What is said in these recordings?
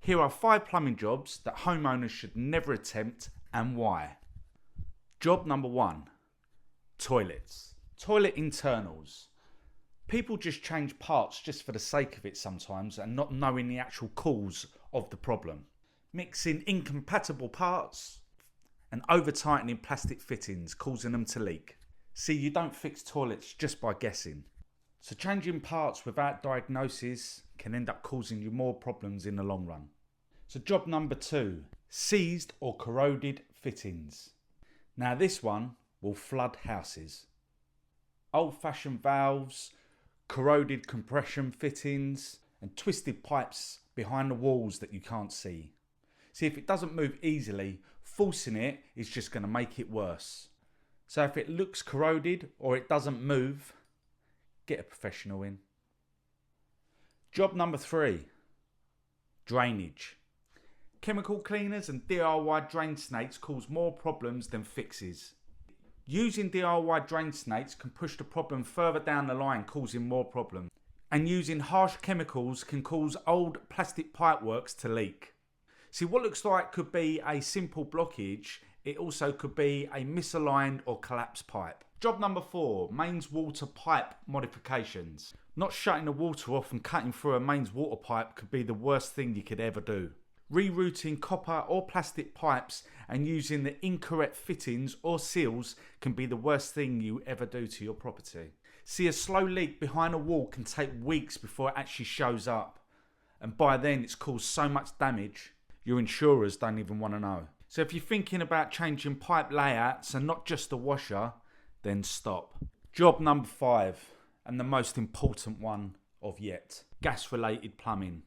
Here are 5 plumbing jobs that homeowners should never attempt and why. Job number 1. Toilets. Toilet internals. People just change parts just for the sake of it sometimes and not knowing the actual cause of the problem. Mixing incompatible parts and over-tightening plastic fittings, causing them to leak. See, you don't fix toilets just by guessing. So changing parts without diagnosis can end up causing you more problems in the long run. So job number 2, seized or corroded fittings. Now this one will flood houses. Old-fashioned valves, corroded compression fittings, and twisted pipes behind the walls that you can't see. See, if it doesn't move easily, forcing it is just going to make it worse. So if it looks corroded or it doesn't move, get a professional in. Job number 3, drainage. Chemical cleaners and DIY drain snakes cause more problems than fixes. Using DIY drain snakes can push the problem further down the line, causing more problems. And using harsh chemicals can cause old plastic pipeworks to leak. See, what looks like could be a simple blockage, it also could be a misaligned or collapsed pipe. Job number 4, mains water pipe modifications. Not shutting the water off and cutting through a mains water pipe could be the worst thing you could ever do. Rerouting copper or plastic pipes and using the incorrect fittings or seals can be the worst thing you ever do to your property. See, a slow leak behind a wall can take weeks before it actually shows up. And by then it's caused so much damage, your insurers don't even want to know. So if you're thinking about changing pipe layouts and not just the washer, then stop. Job number 5, and the most important one of yet, gas-related plumbing.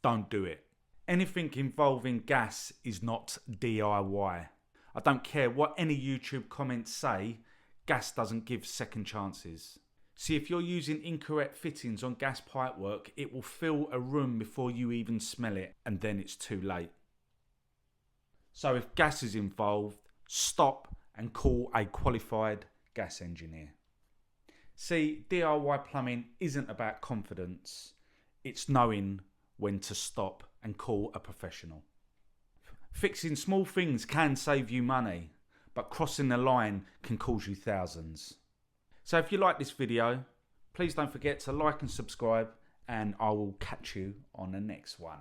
Don't do it. Anything involving gas is not DIY. I don't care what any YouTube comments say, gas doesn't give second chances. See, if you're using incorrect fittings on gas pipework, it will fill a room before you even smell it, and then it's too late. So if gas is involved, stop and call a qualified gas engineer. See, DIY plumbing isn't about confidence, it's knowing when to stop and call a professional. Fixing small things can save you money, but crossing the line can cause you thousands. So if you like this video, please don't forget to like and subscribe, and I will catch you on the next one.